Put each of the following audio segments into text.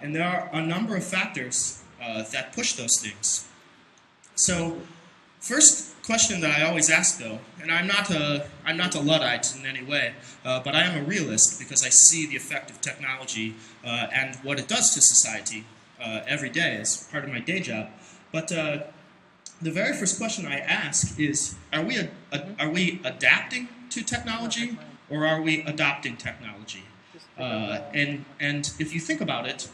And there are a number of factors that push those things. So, first question that I always ask, though, and I'm not a Luddite in any way, but I am a realist because I see the effect of technology and what it does to society every day as part of my day job. But the very first question I ask is: Are we adapting to technology, or are we adopting technology? And if you think about it,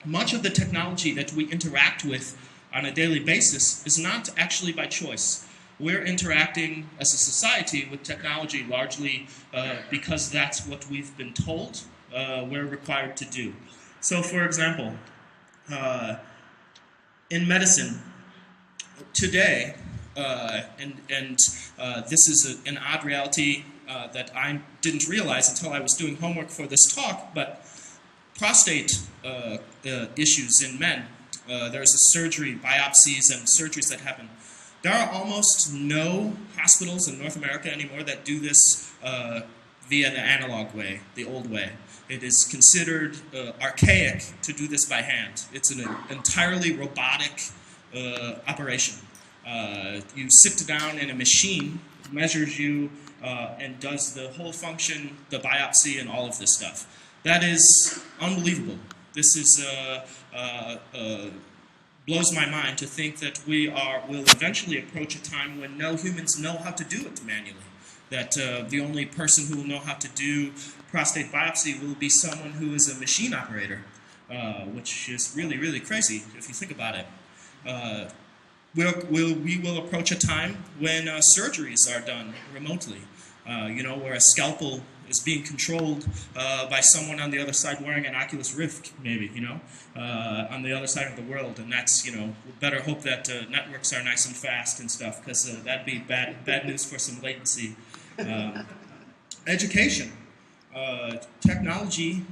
much of the technology that we interact with on a daily basis is not actually by choice. We're interacting as a society with technology largely because that's what we've been told we're required to do. So, for example, in medicine today, and this is an odd reality that I didn't realize until I was doing homework for this talk, but prostate issues in men. There's a surgery, biopsies and surgeries that happen. There are almost no hospitals in North America anymore that do this via the analog way, the old way. It is considered archaic to do this by hand. It's an entirely robotic operation. You sit down in a machine, measures you, and does the whole function, the biopsy, and all of this stuff. That is unbelievable. This is blows my mind to think that will eventually approach a time when no humans know how to do it manually. That the only person who will know how to do prostate biopsy will be someone who is a machine operator, which is really, really crazy if you think about it. We will approach a time when surgeries are done remotely, where a scalpel is being controlled by someone on the other side wearing an Oculus Rift, maybe, on the other side of the world. And that's, we better hope that networks are nice and fast and stuff, because that'd be bad news for some latency. Education. Technology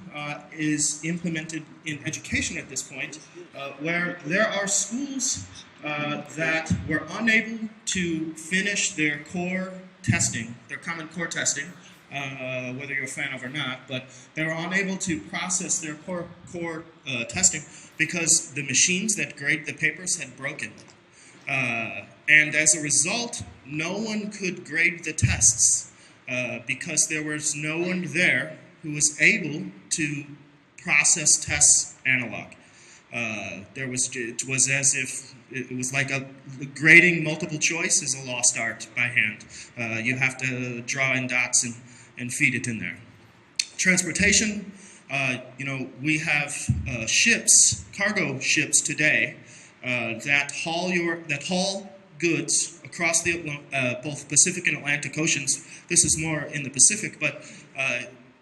is implemented in education at this point, where there are schools that were unable to finish their core testing, their Common Core testing, whether you're a fan of or not, but they were unable to process their core testing because the machines that grade the papers had broken. And as a result, no one could grade the tests because there was no one there who was able to process tests analog. It was as if it was like grading multiple choice is a lost art by hand. You have to draw in dots and feed it in there. Transportation, we have ships, cargo ships today that haul goods across the both Pacific and Atlantic Oceans. This is more in the Pacific, but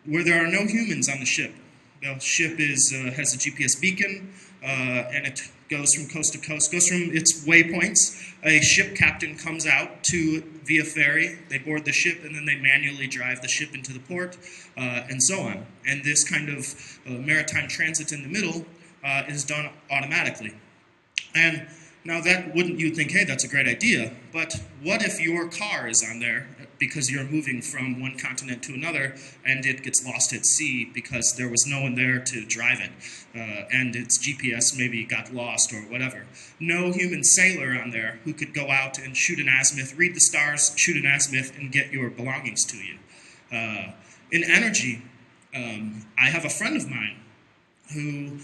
where there are no humans on the ship. The ship has a GPS beacon, and it goes from coast to coast, goes from its waypoints. A ship captain comes out via ferry, they board the ship, and then they manually drive the ship into the port, and so on. And this kind of maritime transit in the middle is done automatically. And now you'd think, hey, that's a great idea, but what if your car is on there because you're moving from one continent to another and it gets lost at sea because there was no one there to drive it, and its GPS maybe got lost or whatever? No human sailor on there who could go out and shoot an azimuth, read the stars, shoot an azimuth, and get your belongings to you. In energy, I have a friend of mine who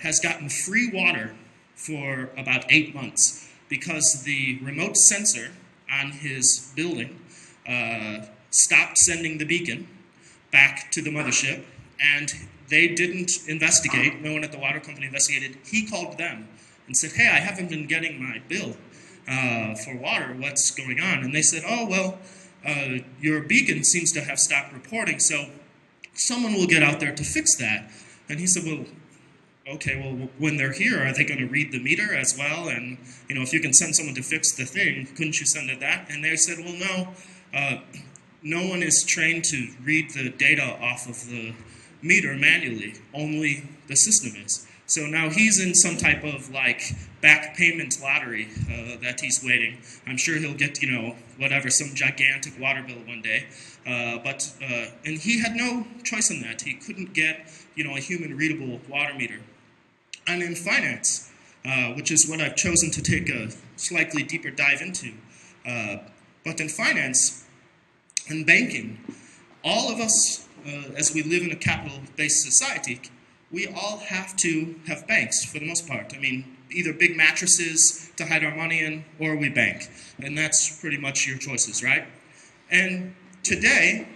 has gotten free water for about 8 months because the remote sensor on his building stopped sending the beacon back to the mothership, and they didn't investigate. No one at the water company investigated. He called them and said, hey, I haven't been getting my bill for water. What's going on? And they said, oh, well, your beacon seems to have stopped reporting, so someone will get out there to fix that. And he said, well, okay, well, when they're here, are they going to read the meter as well? And, if you can send someone to fix the thing, couldn't you send it that? And they said, well, no, no one is trained to read the data off of the meter manually. Only the system is. So now he's in some type of like back payment lottery that he's waiting. I'm sure he'll get, you know, whatever, some gigantic water bill one day. And he had no choice in that. He couldn't get, you know, a human readable water meter. And in finance, which is what I've chosen to take a slightly deeper dive into, but in finance and banking, all of us, as we live in a capital-based society, we all have to have banks for the most part. I mean, either big mattresses to hide our money in, or we bank. And that's pretty much your choices, right? And today,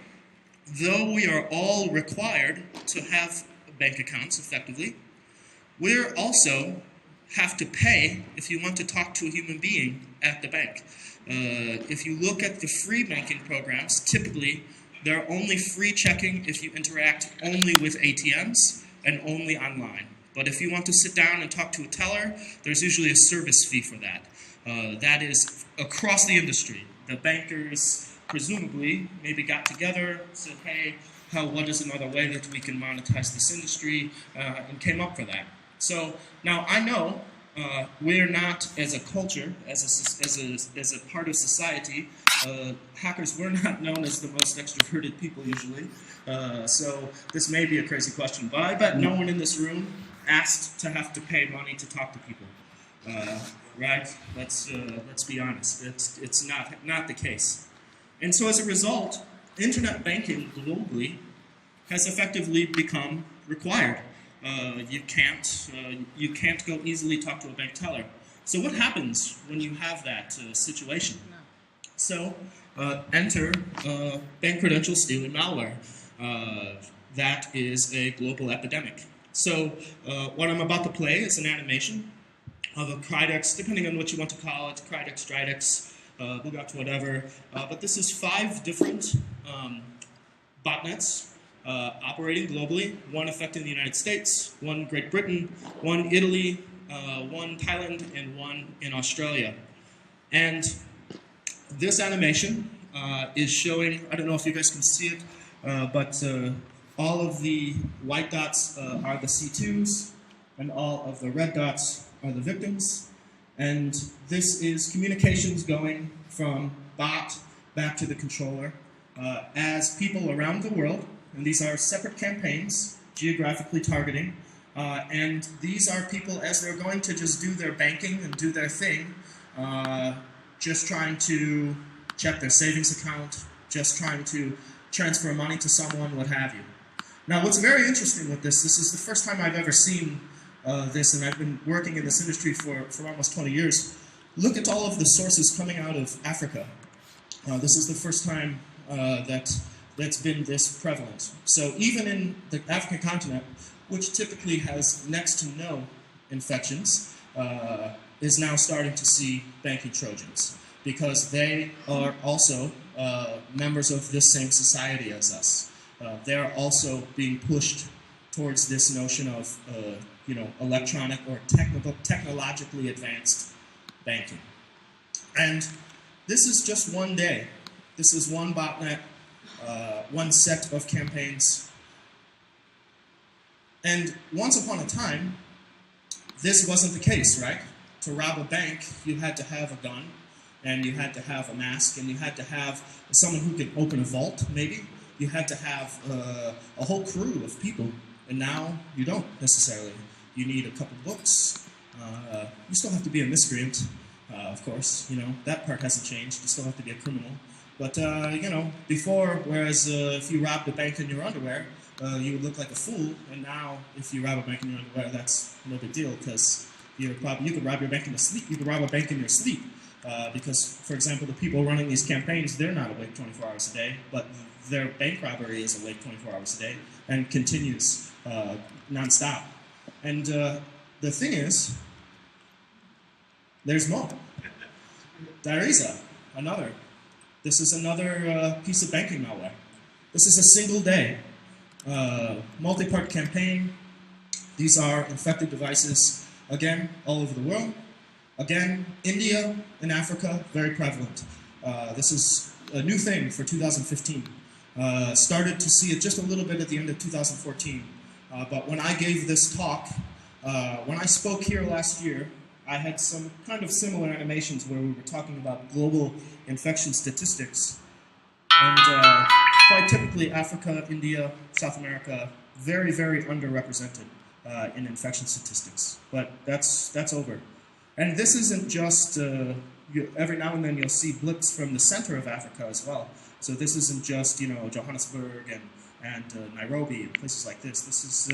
though we are all required to have bank accounts effectively, we also have to pay if you want to talk to a human being at the bank. If you look at the free banking programs, typically they're only free checking if you interact only with ATMs and only online. But if you want to sit down and talk to a teller, there's usually a service fee for that. That is across the industry. The bankers presumably maybe got together, said, hey, what is another way that we can monetize this industry, and came up for that. So now I know we're not, as a culture, as a part of society, hackers, we're not known as the most extroverted people usually. So this may be a crazy question, but I bet no one in this room asked to have to pay money to talk to people, right? Let's be honest. It's not the case. And so as a result, internet banking globally has effectively become required. You can't go easily talk to a bank teller. So what happens when you have that situation? So enter bank credential stealing malware. That is a global epidemic. So what I'm about to play is an animation of a Cridex, depending on what you want to call it, Cridex, Dridex, Bugatti, whatever. But this is 5 different botnets operating globally, one affecting the United States, one Great Britain, one Italy, one Thailand, and one in Australia. And this animation is showing, I don't know if you guys can see it, but all of the white dots are the C2s, and all of the red dots are the victims. And this is communications going from bot back to the controller as people around the world, and these are separate campaigns, geographically targeting, and these are people as they're going to just do their banking and do their thing, just trying to check their savings account, just trying to transfer money to someone, what have you. Now what's very interesting with this is the first time I've ever seen this, and I've been working in this industry for almost 20 years. Look at all of the sources coming out of Africa. This is the first time that's been this prevalent. So even in the African continent, which typically has next to no infections, is now starting to see banking Trojans, because they are also members of this same society as us. They're also being pushed towards this notion of electronic or technologically advanced banking. And this is just one day. This is one botnet, one set of campaigns. And once upon a time, this wasn't the case, right? To rob a bank, you had to have a gun, and you had to have a mask, and you had to have someone who could open a vault, maybe. You had to have a whole crew of people, and now you don't necessarily. You need a couple books. You still have to be a miscreant, of course. That part hasn't changed. You still have to be a criminal. But, before, whereas if you robbed a bank in your underwear, you would look like a fool, and now if you rob a bank in your underwear, that's no big deal, because you could rob your bank in your sleep. You could rob a bank in your sleep, because, for example, the people running these campaigns, they're not awake 24 hours a day, but their bank robbery is awake 24 hours a day and continues nonstop. And the thing is, there's more. There is another. This is another piece of banking malware. This is a single day, multi-part campaign. These are infected devices, again, all over the world. Again, India and Africa, very prevalent. This is a new thing for 2015. Started to see it just a little bit at the end of 2014. But when I gave this talk When I spoke here last year, I had some kind of similar animations where we were talking about global infection statistics. And quite typically, Africa, India, South America, very, very underrepresented in infection statistics. But that's over. And this isn't just, every now and then you'll see blips from the center of Africa as well. So this isn't just, Johannesburg and Nairobi and places like this. This is,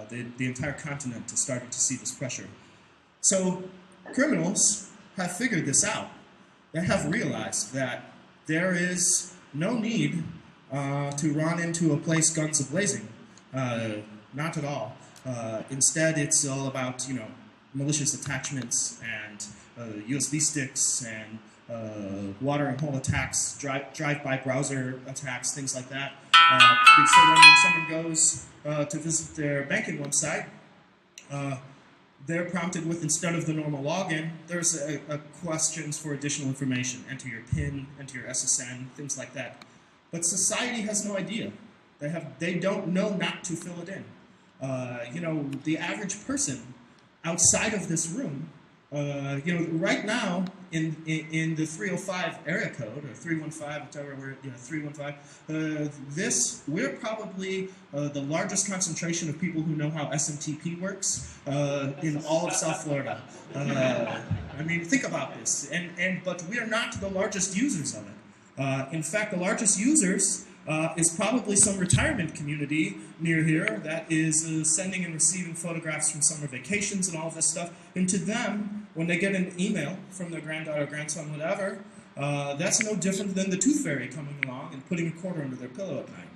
the entire continent is starting to see this pressure. So criminals have figured this out. They have realized that there is no need to run into a place guns a-blazing. Not at all. Instead, it's all about, malicious attachments and USB sticks and watering hole attacks, drive-by browser attacks, things like that. So when someone goes to visit their banking website, they're prompted with, instead of the normal login, there's a questions for additional information. Enter your PIN, enter your SSN, things like that. But society has no idea. They don't know not to fill it in. The average person outside of this room, right now in the 305 area code, or 315, whatever we're, 315, we're probably the largest concentration of people who know how SMTP works in all of South Florida. I mean, think about this. But we are not the largest users of it. In fact, the largest users is probably some retirement community near here that is sending and receiving photographs from summer vacations and all of this stuff. And to them, when they get an email from their granddaughter, grandson, whatever, that's no different than the tooth fairy coming along and putting a quarter under their pillow at night.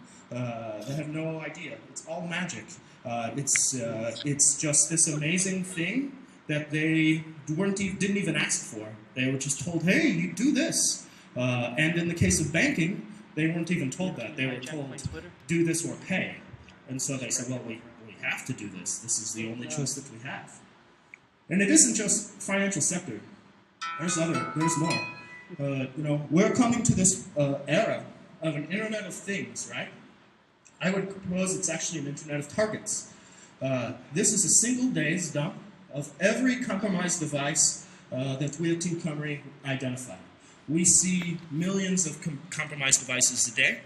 They have no idea. It's all magic. It's just this amazing thing that they didn't even ask for. They were just told, hey, you do this. And in the case of banking, they weren't even told that. They were told, do this or pay. And so they said, well, we have to do this. This is the only choice that we have. And it isn't just financial sector. There's more. We're coming to this era of an Internet of Things, right? I would propose it's actually an Internet of Targets. This is a single day's dump of every compromised device that we at TeamCamry identify. We see millions of compromised devices a day.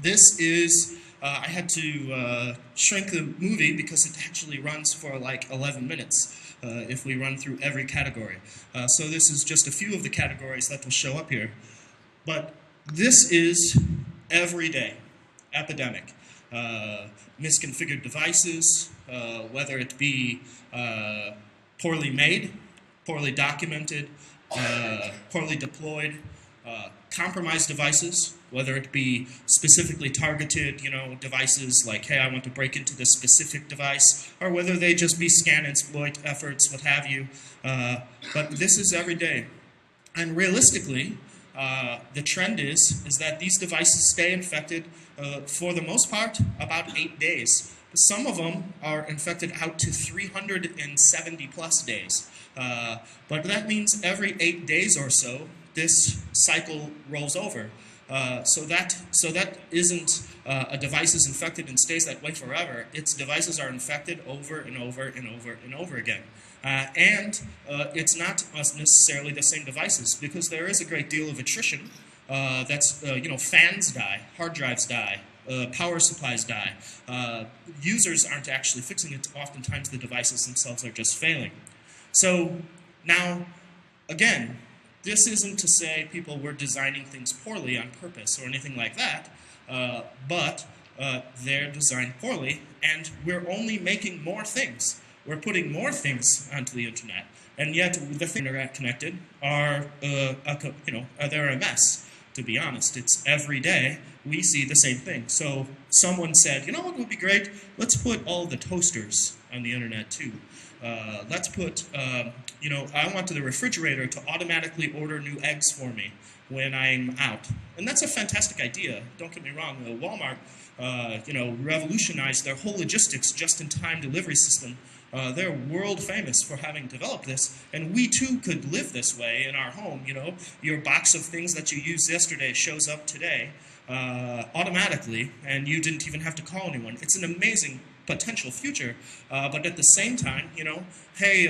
This is, I had to shrink the movie because it actually runs for like 11 minutes if we run through every category. So this is just a few of the categories that will show up here. But this is every day epidemic. Misconfigured devices, whether it be poorly made, poorly documented, poorly deployed, compromised devices, whether it be specifically targeted, devices like, hey, I want to break into this specific device, or whether they just be scan exploit efforts, what have you. But this is every day. And realistically, the trend is that these devices stay infected for the most part about 8 days. Some of them are infected out to 370 plus days. But that means every 8 days or so, this cycle rolls over. So that isn't a device is infected and stays that way forever. Its devices are infected over and over and over and over again. And it's not necessarily the same devices, because there is a great deal of attrition. Fans die, hard drives die, power supplies die. Users aren't actually fixing it. Oftentimes the devices themselves are just failing. So now, again, this isn't to say people were designing things poorly on purpose or anything like that, but they're designed poorly, and we're only making more things. We're putting more things onto the internet, and yet the things that are connected are, they're a mess. To be honest, it's every day we see the same thing. So someone said, you know what would be great? Let's put all the toasters on the internet too. Let's put, I want the refrigerator to automatically order new eggs for me when I'm out. And that's a fantastic idea. Don't get me wrong. Walmart, revolutionized their whole logistics just-in-time delivery system. They're world famous for having developed this, and we too could live this way in our home. Your box of things that you used yesterday shows up today automatically, and you didn't even have to call anyone. It's an amazing potential future. But at the same time, you know, hey,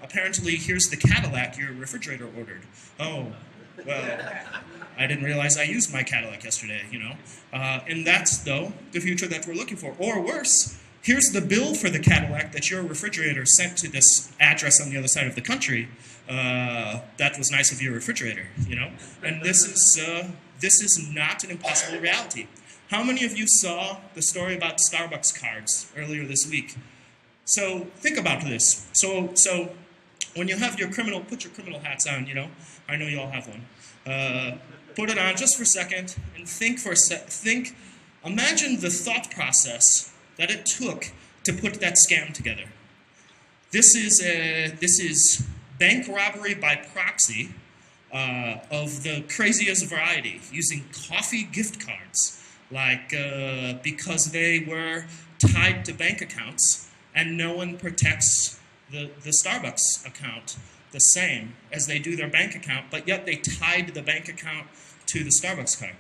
apparently here's the Cadillac your refrigerator ordered. Oh, well, I didn't realize I used my Cadillac yesterday, you know. And that's, though, the future that we're looking for. Or worse, here's the bill for the Cadillac that your refrigerator sent to this address on the other side of the country. That was nice of your refrigerator, you know. And this is not an impossible reality. How many of you saw the story about Starbucks cards earlier this week? So think about this. So when you have your put your criminal hats on, you know. I know you all have one. Put it on just for a second and think for a imagine the thought process that it took to put that scam together. This is bank robbery by proxy of the craziest variety, using coffee gift cards, like because they were tied to bank accounts, and no one protects the Starbucks account the same as they do their bank account, but yet they tied the bank account to the Starbucks card.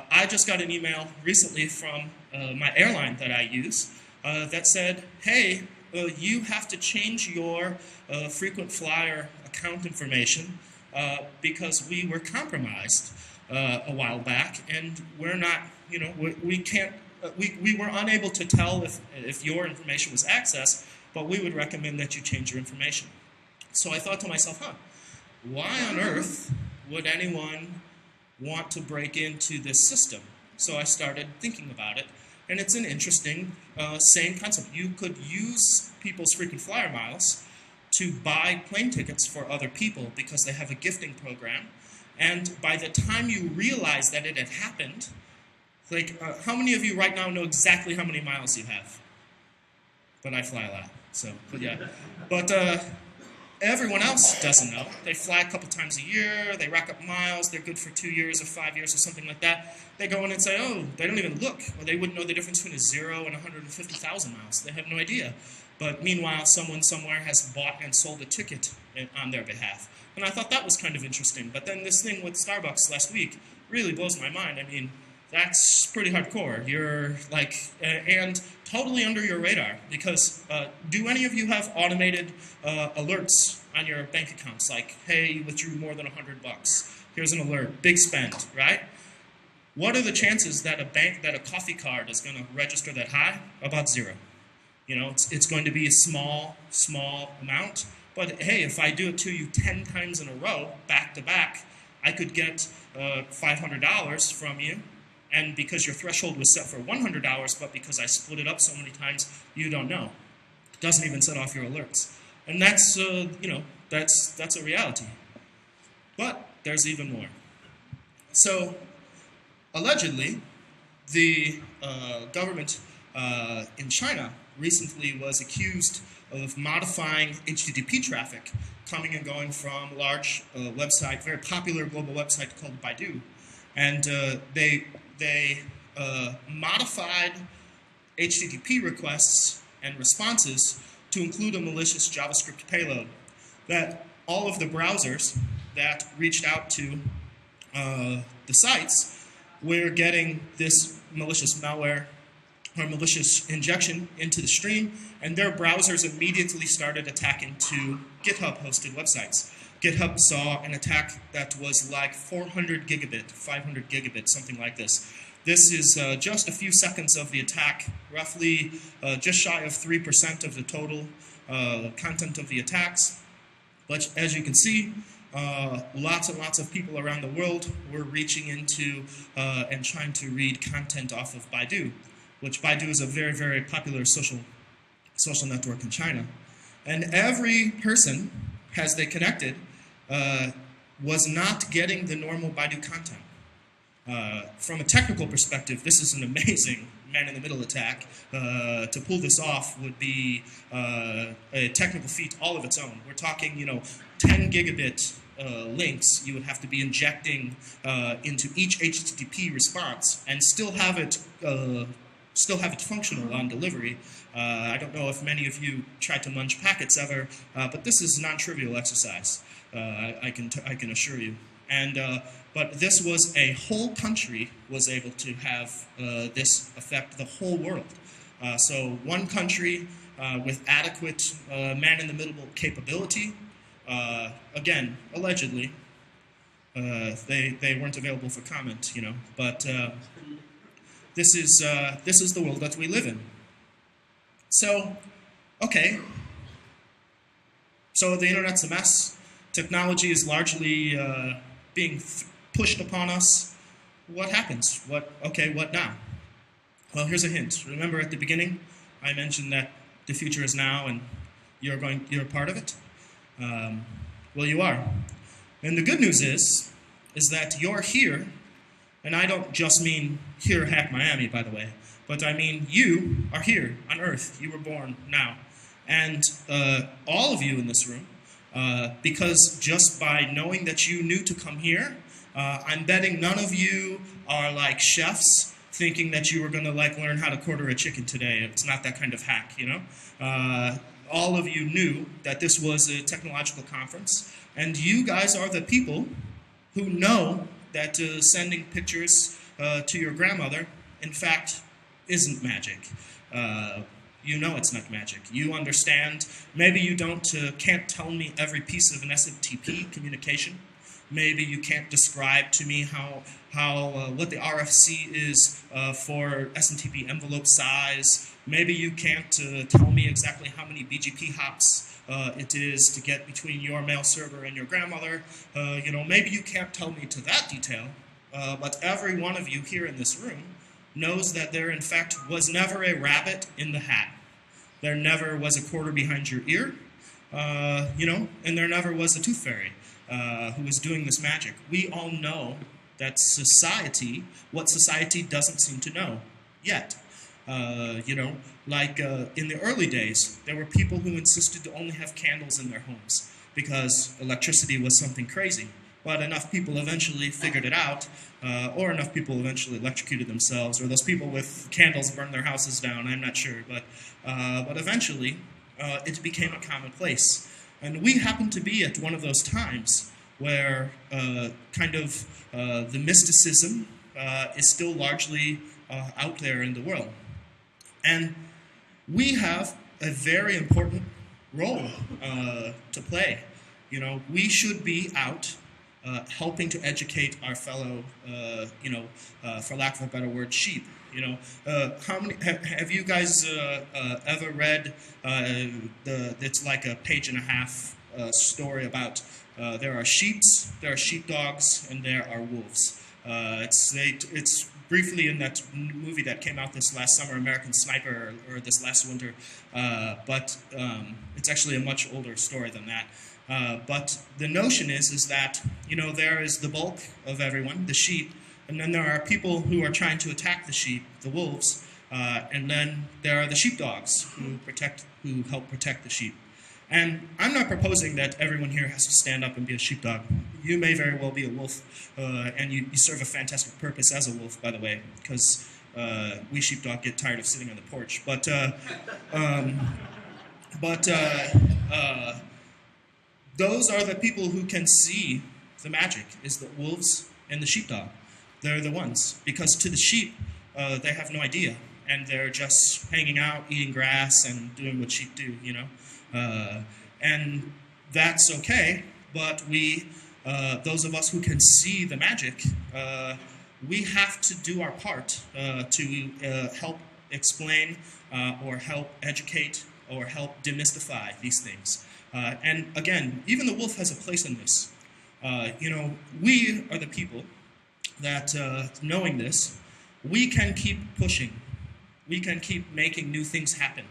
I just got an email recently from my airline that I use that said, hey, you have to change your frequent flyer account information because we were compromised a while back, and we're not, you know, we can't, we were unable to tell if your information was accessed, but we would recommend that you change your information. So I thought to myself, why on earth would anyone want to break into this system? So I started thinking about it, and it's an interesting, same concept. You could use people's frequent flyer miles to buy plane tickets for other people because they have a gifting program, and by the time you realize that it had happened, like, how many of you right now know exactly how many miles you have? But I fly a lot, so, but yeah. But everyone else doesn't know. They fly a couple times a year, they rack up miles, they're good for 2 years or 5 years or something like that. They go in and say, oh, they don't even look, or they wouldn't know the difference between a 0 and 150,000 miles. They have no idea. But meanwhile, someone somewhere has bought and sold a ticket on their behalf. And I thought that was kind of interesting. But then this thing with Starbucks last week really blows my mind. I mean, that's pretty hardcore. You're like, and totally under your radar, because do any of you have automated alerts on your bank accounts? Like, hey, you withdrew more than $100. Here's an alert, big spend, right? What are the chances that a coffee card is going to register that high? About 0. You know, it's going to be a small amount. But hey, if I do it to you 10 times in a row, back to back, I could get $500 from you. And because your threshold was set for $100, but because I split it up so many times, you don't know. It doesn't even set off your alerts. And that's, you know, that's a reality. But there's even more. So, allegedly, the government in China recently was accused of modifying HTTP traffic coming and going from a large website, very popular global website called Baidu. And they modified HTTP requests and responses to include a malicious JavaScript payload that all of the browsers that reached out to the sites were getting this malicious malware or malicious injection into the stream, and their browsers immediately started attacking to GitHub-hosted websites. GitHub saw an attack that was like 400 gigabit, 500 gigabit, something like this. This is just a few seconds of the attack, roughly just shy of 3% of the total content of the attacks. But as you can see, lots and lots of people around the world were reaching into and trying to read content off of Baidu, which Baidu is a very, very popular social network in China. And every person, as they connected, was not getting the normal Baidu content. From a technical perspective, this is an amazing man-in-the-middle attack. To pull this off would be a technical feat all of its own. We're talking, 10 gigabit links you would have to be injecting into each HTTP response and still have it functional on delivery. I don't know if many of you tried to munch packets ever, but this is a non-trivial exercise. I can assure you. And but this was a whole country was able to have this affect the whole world. So one country with adequate man-in-the-middle capability, again, allegedly, they weren't available for comment, you know, but this is the world that we live in. So, okay, so the internet's a mess. Technology is largely being pushed upon us. What happens? What now? Well, here's a hint. Remember at the beginning, I mentioned that the future is now, and you're a part of it. Well, you are. And the good news is that you're here, and I don't just mean here at Hackmiami, by the way, but I mean you are here on Earth. You were born now. And all of you in this room, because just by knowing that you knew to come here, I'm betting none of you are like chefs thinking that you were going to like learn how to quarter a chicken today. It's not that kind of hack, you know? All of you knew that this was a technological conference, and you guys are the people who know that sending pictures to your grandmother, in fact, isn't magic. You know it's not magic. You understand. Maybe you can't tell me every piece of an SMTP communication. Maybe you can't describe to me what the RFC is for SMTP envelope size. Maybe you can't tell me exactly how many BGP hops it is to get between your mail server and your grandmother. You know, maybe you can't tell me to that detail, but every one of you here in this room knows that there, in fact, was never a rabbit in the hat. There never was a quarter behind your ear, you know, and there never was a tooth fairy who was doing this magic. We all know that what society doesn't seem to know yet. You know, like in the early days, there were people who insisted to only have candles in their homes because electricity was something crazy. But enough people eventually figured it out, or enough people eventually electrocuted themselves, or those people with candles burned their houses down, I'm not sure. But eventually, it became a commonplace. And we happen to be at one of those times where the mysticism is still largely out there in the world. And we have a very important role to play. You know, we should be out helping to educate our fellow, you know, for lack of a better word, sheep. You know, how many have you guys ever read? It's like a page-and-a-half story about there are sheeps, there are sheepdogs, and there are wolves. It's briefly in that movie that came out this last summer, American Sniper, or this last winter, but it's actually a much older story than that. But the notion is that, you know, there is the bulk of everyone, the sheep, and then there are people who are trying to attack the sheep, the wolves, and then there are the sheepdogs who help protect the sheep. And I'm not proposing that everyone here has to stand up and be a sheepdog. You may very well be a wolf, and you serve a fantastic purpose as a wolf, by the way, because we sheepdog get tired of sitting on the porch. But those are the people who can see the magic, is the wolves and the sheepdog. They're the ones. Because to the sheep, they have no idea. And they're just hanging out, eating grass, and doing what sheep do, you know. And that's okay, but we, those of us who can see the magic, we have to do our part to help explain or help educate or help demystify these things. And again, even the wolf has a place in this. You know, we are the people that, knowing this, we can keep pushing. We can keep making new things happen.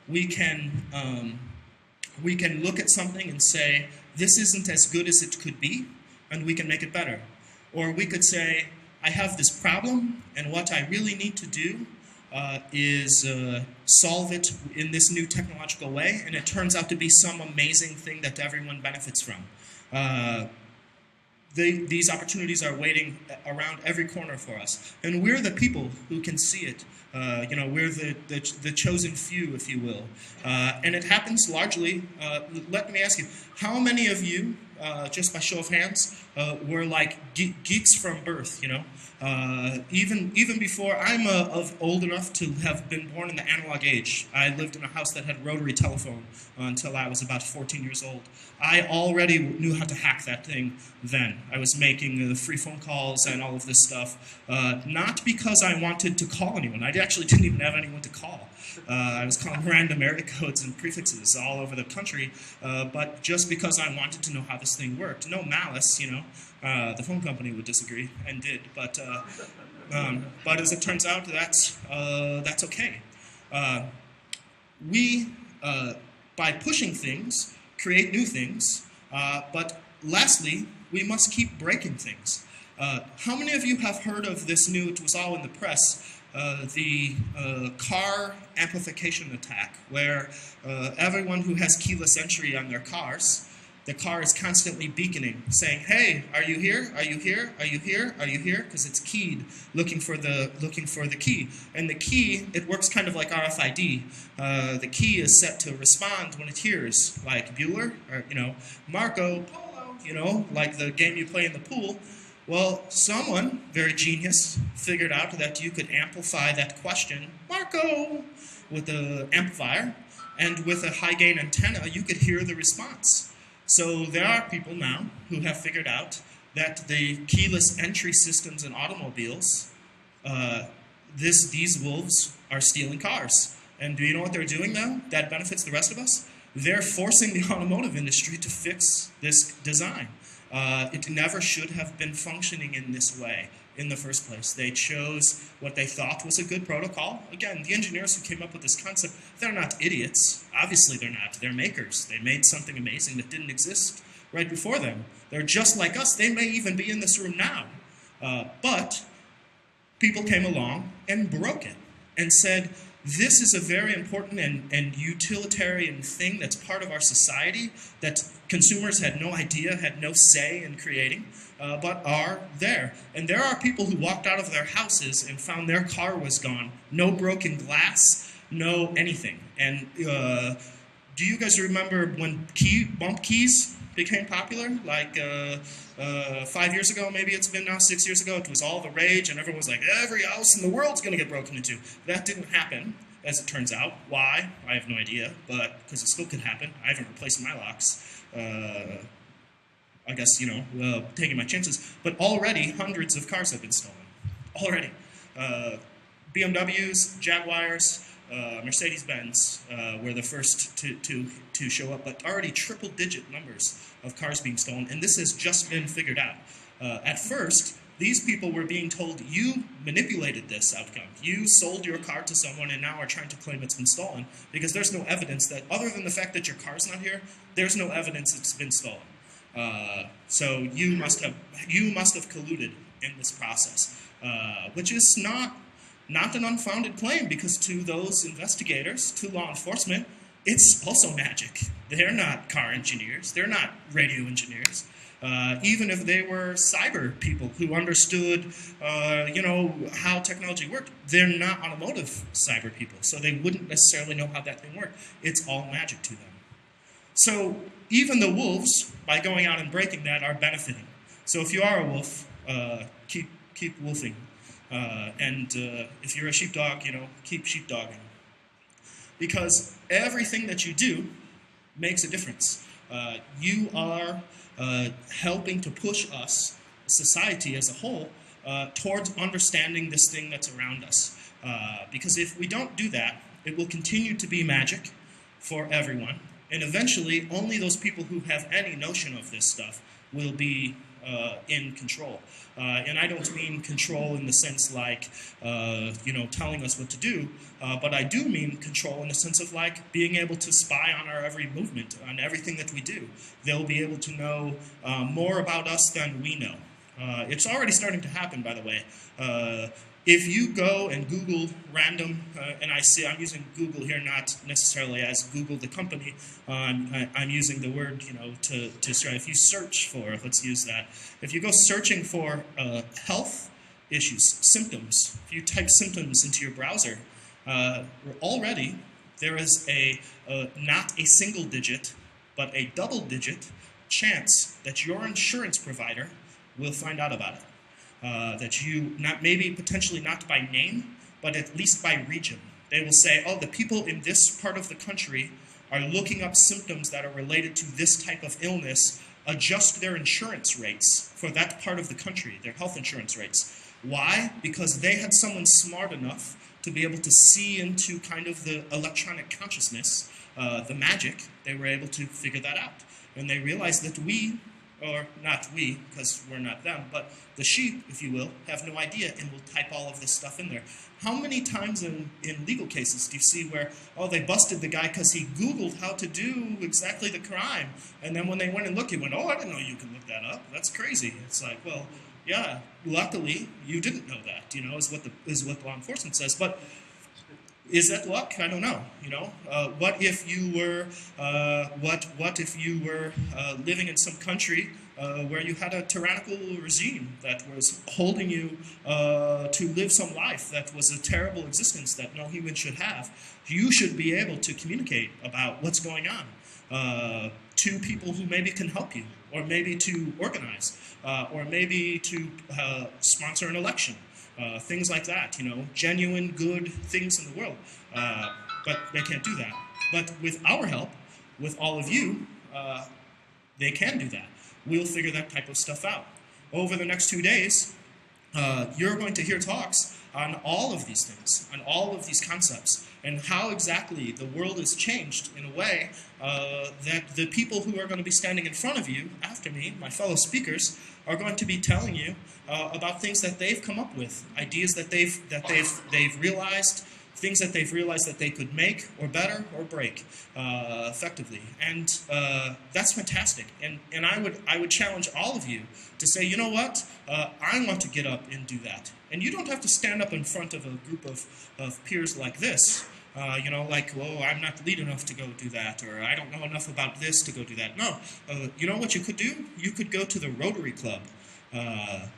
We can look at something and say, this isn't as good as it could be, and we can make it better. Or we could say, I have this problem, and what I really need to do is solve it in this new technological way, and it turns out to be some amazing thing that everyone benefits from. These opportunities are waiting around every corner for us, and we're the people who can see it. You know, we're the chosen few, if you will. And it happens largely, let me ask you, how many of you just by show of hands, were like geeks from birth, you know. Even before I'm old enough to have been born in the analog age. I lived in a house that had rotary telephone until I was about 14 years old. I already knew how to hack that thing then. I was making the free phone calls and all of this stuff, not because I wanted to call anyone. I actually didn't even have anyone to call. I was calling random area codes and prefixes all over the country, but just because I wanted to know how this thing worked. No malice, you know. The phone company would disagree, and did, but as it turns out, that's okay. We, by pushing things, create new things, but lastly, we must keep breaking things. How many of you have heard of this new, it was all in the press, the car amplification attack, where everyone who has keyless entry on their cars, the car is constantly beaconing, saying, "Hey, are you here? Are you here? Are you here? Are you here?" Because it's keyed, looking for the key. And the key, it works kind of like RFID. The key is set to respond when it hears, like Bueller, or Marco Polo, like the game you play in the pool. Well, someone, very genius, figured out that you could amplify that question, Marco, with the amplifier, and with a high gain antenna, you could hear the response. So there are people now who have figured out that the keyless entry systems in automobiles, these wolves are stealing cars. And do you know what they're doing now that benefits the rest of us? They're forcing the automotive industry to fix this design. It never should have been functioning in this way in the first place. They chose what they thought was a good protocol. Again, the engineers who came up with this concept, they're not idiots. Obviously they're not. They're makers. They made something amazing that didn't exist right before them. They're just like us. They may even be in this room now. But people came along and broke it and said, this is a very important and utilitarian thing that's part of our society that consumers had no idea, had no say in creating, but are there. And there are people who walked out of their houses and found their car was gone. No broken glass, no anything. And do you guys remember when bump keys became popular? Like 5 years ago, maybe it's been now 6 years ago, it was all the rage and everyone was like, every house in the world's going to get broken into. That didn't happen, as it turns out. Why? I have no idea, but because it still could happen. I haven't replaced my locks. I guess, taking my chances. But already, hundreds of cars have been stolen. Already. BMWs, Jaguars, Mercedes-Benz were the first to show up, but already triple-digit numbers of cars being stolen, and this has just been figured out. At first, these people were being told, you manipulated this outcome. You sold your car to someone and now are trying to claim it's been stolen, because there's no evidence that, other than the fact that your car's not here, there's no evidence it's been stolen. So you must have colluded in this process, which is not an unfounded claim, because to those investigators, to law enforcement, it's also magic. They're not car engineers. They're not radio engineers. Even if they were cyber people who understood, how technology worked, they're not automotive cyber people, so they wouldn't necessarily know how that thing worked. It's all magic to them. So even the wolves, by going out and breaking that, are benefiting. So if you are a wolf, keep wolfing. And if you're a sheepdog, keep sheepdogging. Because everything that you do makes a difference. You are helping to push us, society as a whole, towards understanding this thing that's around us. Because if we don't do that, it will continue to be magic for everyone. And eventually, only those people who have any notion of this stuff will be in control. And I don't mean control in the sense like, telling us what to do, but I do mean control in the sense of like being able to spy on our every movement, on everything that we do. They'll be able to know more about us than we know. It's already starting to happen, by the way. If you go and Google random, and I'm using Google here not necessarily as Google the company, I'm using the word, to describe. If you search for, let's use that. If you go searching for health issues, symptoms, if you type symptoms into your browser, already there is not a single digit, but a double digit chance that your insurance provider will find out about it. That you, maybe potentially not by name, but at least by region. They will say, oh, the people in this part of the country are looking up symptoms that are related to this type of illness, adjust their insurance rates for that part of the country, their health insurance rates. Why? Because they had someone smart enough to be able to see into kind of the electronic consciousness, the magic. They were able to figure that out. And they realized that we, or not we, because we're not them, but the sheep, if you will, have no idea and will type all of this stuff in there. How many times in legal cases do you see where, oh, they busted the guy because he Googled how to do exactly the crime, and then when they went and looked, he went, oh, I didn't know you could look that up. That's crazy. It's like, well, yeah, luckily you didn't know that, you know, is what law enforcement says. But is that luck? I don't know. You know, what if you were what if you were living in some country where you had a tyrannical regime that was holding you to live some life that was a terrible existence that no human should have? You should be able to communicate about what's going on to people who maybe can help you, or maybe to organize, or maybe to sponsor an election. Things like that, you know, genuine good things in the world. But they can't do that. But with our help, with all of you, they can do that. We'll figure that type of stuff out. Over the next 2 days, you're going to hear talks on all of these things, on all of these concepts, and how exactly the world has changed in a way that the people who are going to be standing in front of you after me, my fellow speakers, are going to be telling you about things that they've come up with, ideas that they've realized, things that they've realized that they could make or better or break effectively, and that's fantastic. And I would challenge all of you to say, you know what, I want to get up and do that. And you don't have to stand up in front of a group of peers like this. You know, like, well, I'm not lead enough to go do that, or I don't know enough about this to go do that. No, you know what you could do? You could go to the Rotary Club,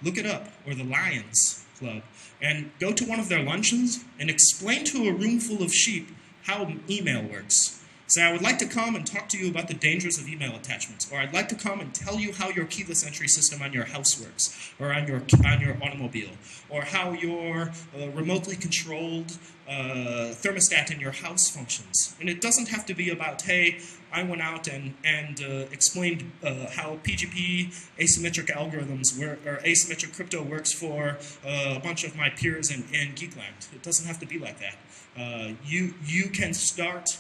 look it up, or the Lions Club, and go to one of their luncheons and explain to a room full of sheep how email works. Say, I would like to come and talk to you about the dangers of email attachments, or I'd like to come and tell you how your keyless entry system on your house works, or on your automobile, or how your remotely controlled thermostat in your house functions. And it doesn't have to be about, hey, I went out and explained how PGP asymmetric algorithms work, or asymmetric crypto works for a bunch of my peers in Geekland. It doesn't have to be like that. You can start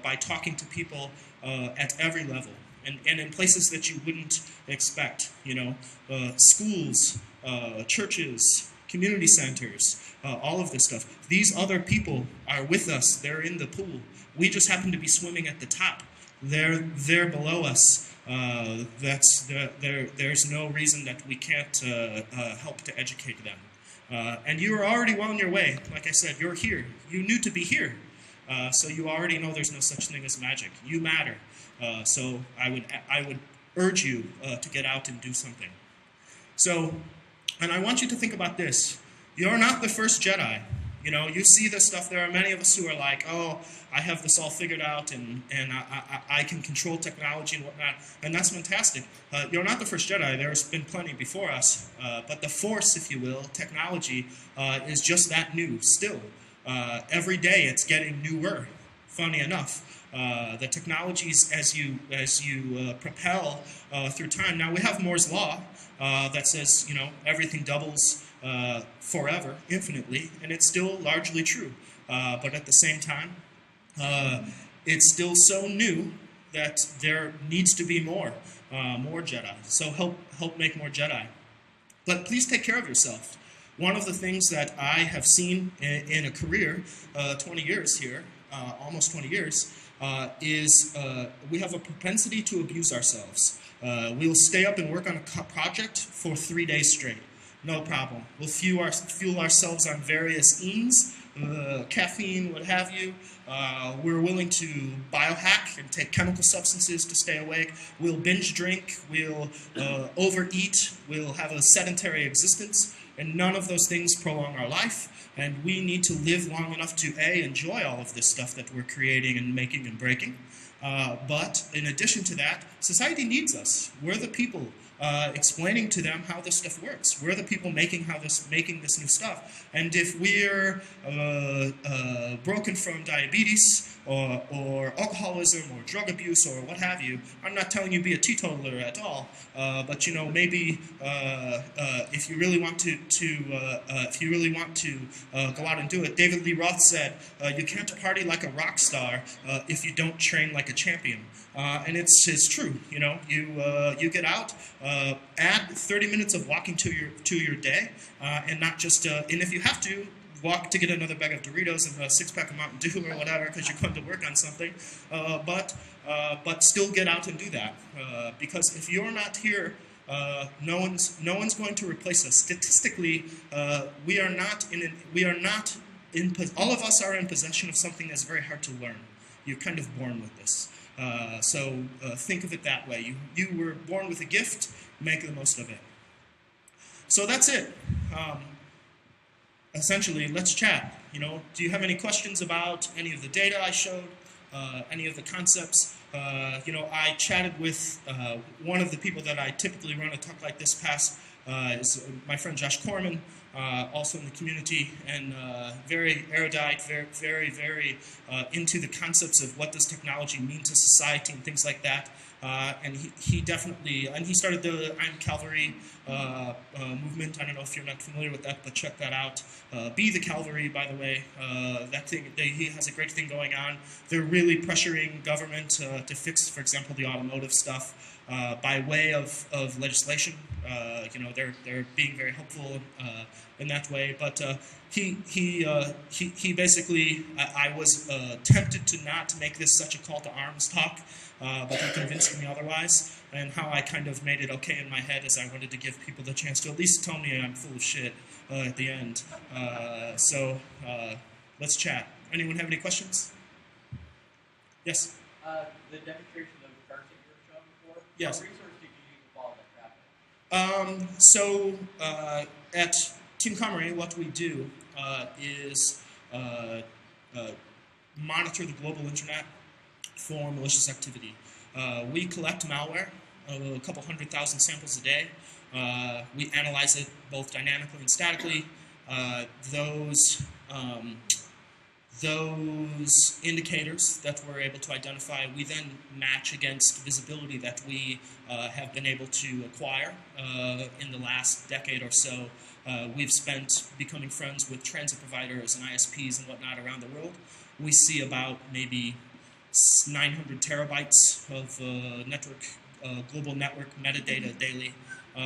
by talking to people at every level, and in places that you wouldn't expect. You know, schools, churches, community centers, all of this stuff. These other people are with us. They're in the pool. We just happen to be swimming at the top. They're below us. There's no reason that we can't help to educate them. And you are already well on your way. Like I said, you're here. You knew to be here. So you already know there's no such thing as magic. You matter. So I would urge you to get out and do something. So, and I want you to think about this. You're not the first Jedi. You know, you see this stuff. There are many of us who are like, oh, I have this all figured out, and I can control technology and whatnot, and that's fantastic. You're not the first Jedi. There's been plenty before us, but the Force, if you will, technology, is just that new still. Every day it's getting newer, funny enough. The technologies, as you propel through time. Now, we have Moore's Law that says, you know, everything doubles forever, infinitely, and it's still largely true. But at the same time, it's still so new that there needs to be more Jedi. So help make more Jedi. But please take care of yourself. One of the things that I have seen in a career, 20 years here, almost 20 years, is we have a propensity to abuse ourselves. We'll stay up and work on a project for 3 days straight. No problem. We'll fuel ourselves on various enes, caffeine, what have you. We're willing to biohack and take chemical substances to stay awake. We'll binge drink. We'll overeat. We'll have a sedentary existence. And none of those things prolong our life. And we need to live long enough to, A, enjoy all of this stuff that we're creating and making and breaking. But in addition to that, society needs us. We're the people explaining to them how this stuff works. We're the people making this new stuff. And if we're broken from diabetes or alcoholism or drug abuse or what have you, I'm not telling you be a teetotaler at all. But maybe if you really want to go out and do it, David Lee Roth said, "You can't party like a rock star if you don't train like a champion." And it's true. You get out, add 30 minutes of walking to your day, and not just and if you have to, walk to get another bag of Doritos and a six-pack of Mountain Dew or whatever because you come to work on something, but still get out and do that, because if you're not here, no one's going to replace us. Statistically, we are not all of us are in possession of something that's very hard to learn. You're kind of born with this. So think of it that way. You were born with a gift, make the most of it. So that's it. Essentially, let's chat. Do you have any questions about any of the data I showed, any of the concepts? I chatted with one of the people that I typically run a talk like this past, is my friend Josh Corman, also in the community, and very erudite, very, very into the concepts of what does technology mean to society and things like that. And he definitely, and he started the I'm Calvary movement. I don't know if you're not familiar with that, but check that out. Be the Calvary, by the way. That thing, he has a great thing going on. They're really pressuring government to fix, for example, the automotive stuff by way of legislation. They're being very helpful in that way. But he basically, I was tempted to not make this such a call to arms talk, but he convinced me otherwise. And how I kind of made it okay in my head is I wanted to give people the chance to at least tell me I'm full of shit at the end. So let's chat. Anyone have any questions? Yes? The demonstration of charts that you were showing before, yes. What resource did you use to follow that traffic? So at Team Cymru, what we do is monitor the global internet for malicious activity. We collect malware, a couple 100,000 samples a day. We analyze it both dynamically and statically. Those indicators that we're able to identify, we then match against visibility that we have been able to acquire in the last decade or so. We've spent becoming friends with transit providers and ISPs and whatnot around the world. We see about maybe 900 terabytes of global network metadata daily.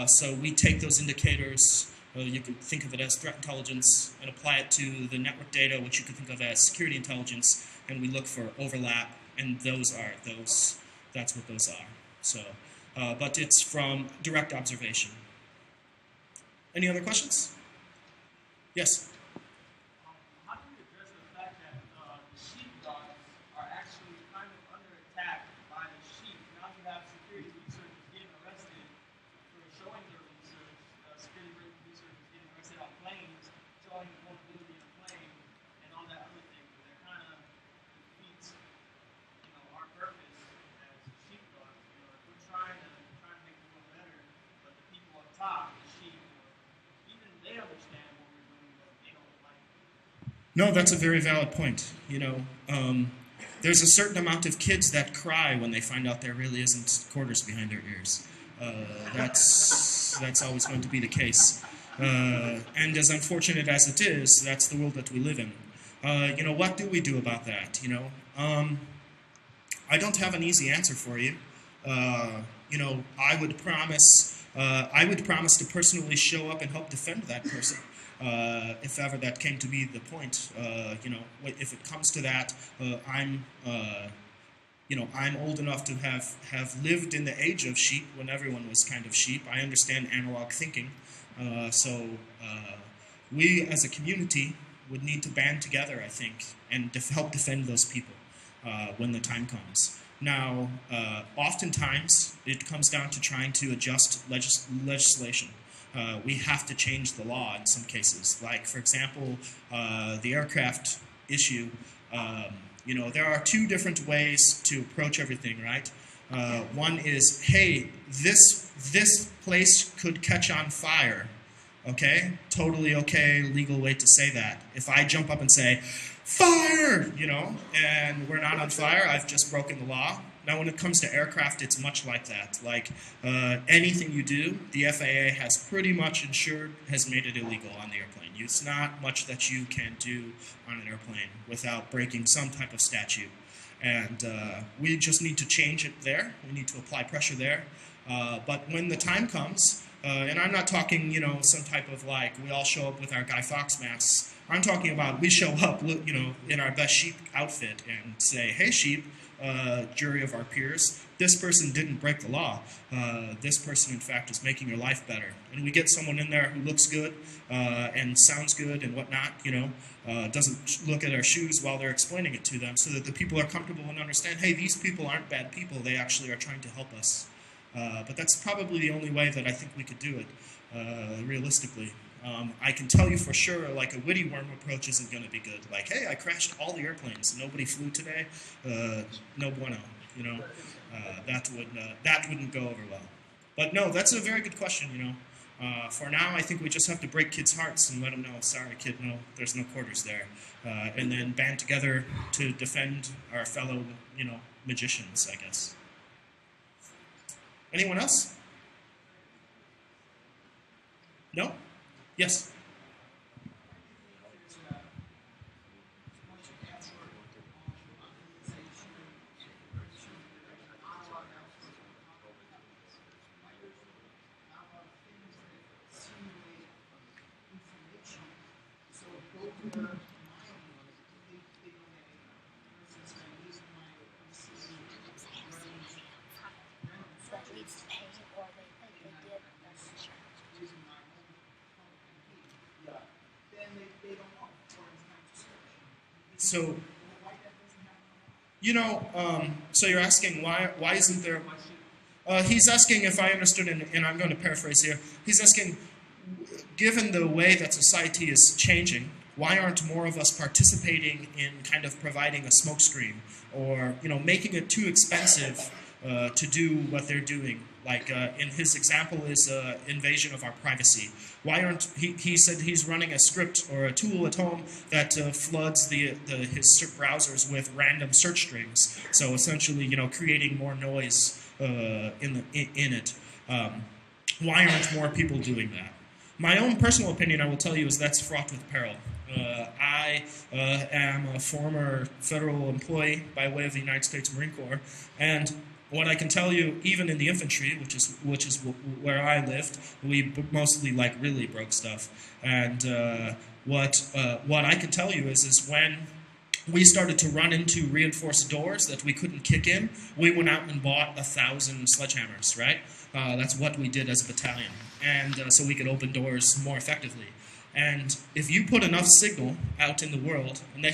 So we take those indicators, you can think of it as threat intelligence, and apply it to the network data, which you can think of as security intelligence, and we look for overlap, and that's what those are. So, but it's from direct observation. Any other questions? Yes? How do you address the fact that the sheepdogs are actually kind of under attack by the sheep? Now you have security researchers getting arrested for showing their research, security researchers getting arrested on planes, showing the vulnerability in a plane, and all that other thing. But that kind of defeats, our purpose as sheepdogs. If we're trying to make the world better, but the people up top, the sheep, they understand what we're doing, but they don't like it. No, that's a very valid point. There's a certain amount of kids that cry when they find out there really isn't quarters behind their ears. That's always going to be the case. And as unfortunate as it is, that's the world that we live in. What do we do about that? I don't have an easy answer for you. I would promise to personally show up and help defend that person, if ever that came to be the point. If it comes to that, I'm old enough to have lived in the age of sheep when everyone was kind of sheep. I understand analog thinking, so we as a community would need to band together, I think, and help defend those people when the time comes. Now, oftentimes, it comes down to trying to adjust legislation. We have to change the law in some cases. Like, for example, the aircraft issue, You know, there are two different ways to approach everything, right? One is, hey, this place could catch on fire. Okay? Totally okay, legal way to say that. If I jump up and say, fire, you know, and we're not on fire, I've just broken the law. Now, when it comes to aircraft, it's much like that. Like anything you do, the FAA has pretty much has made it illegal on the airplane. It's not much that you can do on an airplane without breaking some type of statute. And we just need to change it there. We need to apply pressure there. But when the time comes, and I'm not talking, you know, some type of like, we all show up with our Guy Fawkes masks. I'm talking about we show up, you know, in our best sheep outfit and say, hey, sheep, jury of our peers, this person didn't break the law. This person, in fact, is making your life better. And we get someone in there who looks good and sounds good and whatnot, you know, doesn't look at our shoes while they're explaining it to them so that the people are comfortable and understand, hey, these people aren't bad people. They actually are trying to help us. But that's probably the only way that I think we could do it, realistically. I can tell you for sure, like a witty worm approach isn't going to be good. Like, hey, I crashed all the airplanes. Nobody flew today. No bueno. You know, that wouldn't go over well. But no, that's a very good question. You know, for now, I think we just have to break kids' hearts and let them know, sorry, kid, no, there's no quarters there, and then band together to defend our fellow, you know, magicians, I guess. Anyone else? No? Yes? So, you know, so you're asking why isn't there... he's asking, if I understood, and I'm going to paraphrase here, he's asking, given the way that society is changing, why aren't more of us participating in kind of providing a smokescreen or, you know, making it too expensive to do what they're doing? Like in his example is invasion of our privacy. Why aren't he said he's running a script or a tool at home that floods his browsers with random search strings. So essentially, you know, creating more noise in it. Why aren't more people doing that? My own personal opinion, I will tell you, is that's fraught with peril. I am a former federal employee by way of the United States Marine Corps, and what I can tell you, even in the infantry, which is where I lived, we mostly like really broke stuff. And what I can tell you is when we started to run into reinforced doors that we couldn't kick in, we went out and bought 1,000 sledgehammers. Right? That's what we did as a battalion, and so we could open doors more effectively. And if you put enough signal out in the world, and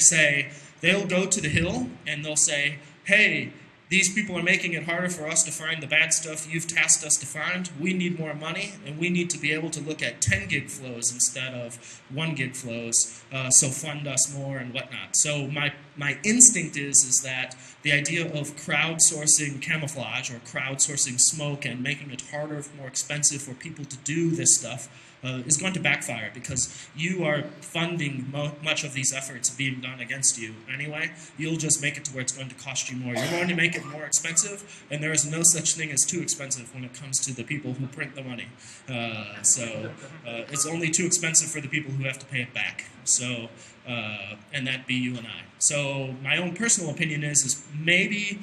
they'll go to the hill and they'll say, hey, these people are making it harder for us to find the bad stuff you've tasked us to find. We need more money, and we need to be able to look at 10 gig flows instead of 1 gig flows, so fund us more and whatnot. So my instinct is that the idea of crowdsourcing camouflage or crowdsourcing smoke and making it harder, more expensive for people to do this stuff is going to backfire because you are funding much of these efforts being done against you anyway. You'll just make it to where it's going to cost you more. You're going to make it more expensive, and there is no such thing as too expensive when it comes to the people who print the money. So it's only too expensive for the people who have to pay it back. So, and that'd be you and I. So my own personal opinion is maybe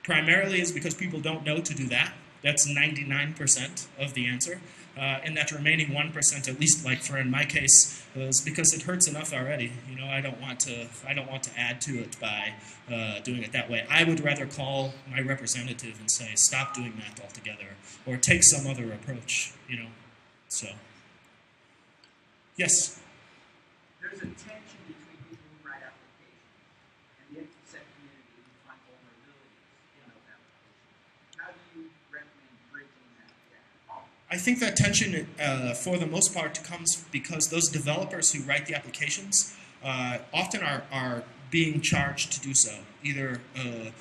primarily is because people don't know to do that. That's 99% of the answer. And that remaining 1%, at least like for in my case, is because it hurts enough already. You know, I don't want to add to it by doing it that way. I would rather call my representative and say, stop doing that altogether, or take some other approach. You know, so yes. There's a tension between people who write applications and the InfoSec community who find vulnerabilities in those applications. How do you recommend bridging that gap? I think that tension, for the most part, comes because those developers who write the applications often are being charged to do so. Either, I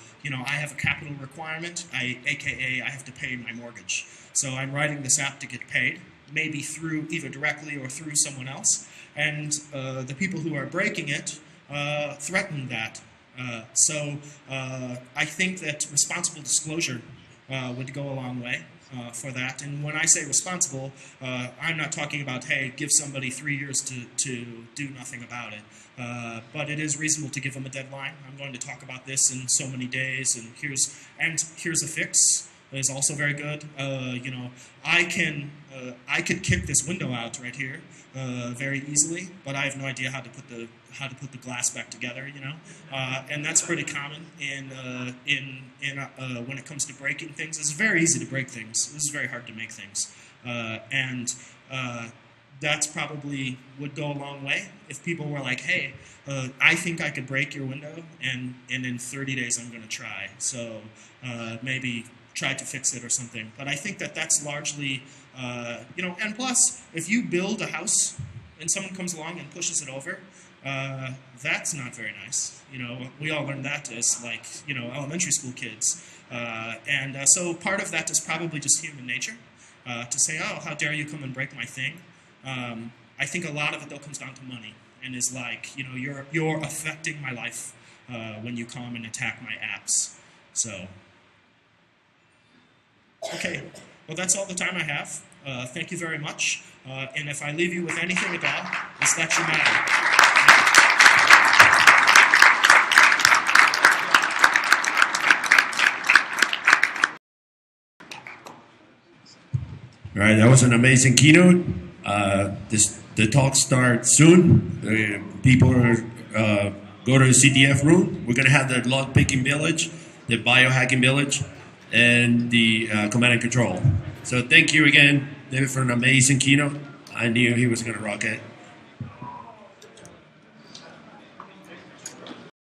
have a capital requirement, aka I have to pay my mortgage. So I'm writing this app to get paid, maybe through either directly or through someone else. And the people who are breaking it threaten that. So I think that responsible disclosure would go a long way for that. And when I say responsible, I'm not talking about, hey, give somebody 3 years to do nothing about it. But it is reasonable to give them a deadline. I'm going to talk about this in so many days, and here's a fix. Is also very good. I could kick this window out right here very easily, but I have no idea how to put the glass back together. And that's pretty common when it comes to breaking things. It's very easy to break things. This is very hard to make things, and that's probably would go a long way if people were like, hey, I think I could break your window, and in 30 days I'm going to try. So maybe try to fix it or something. But I think that that's largely, and plus, if you build a house and someone comes along and pushes it over, that's not very nice. We all learned that as elementary school kids. So part of that is probably just human nature, to say, oh, how dare you come and break my thing. I think a lot of it, though, comes down to money and is like, you're affecting my life when you come and attack my apps. So. Okay, well, that's all the time I have. Thank you very much. And if I leave you with anything at all, it's that you matter. All right, that was an amazing keynote. The talk starts soon. People are go to the CTF room. We're going to have the log picking village, the biohacking village, and the command and control. So thank you again, David, for an amazing keynote. I knew he was going to rock it.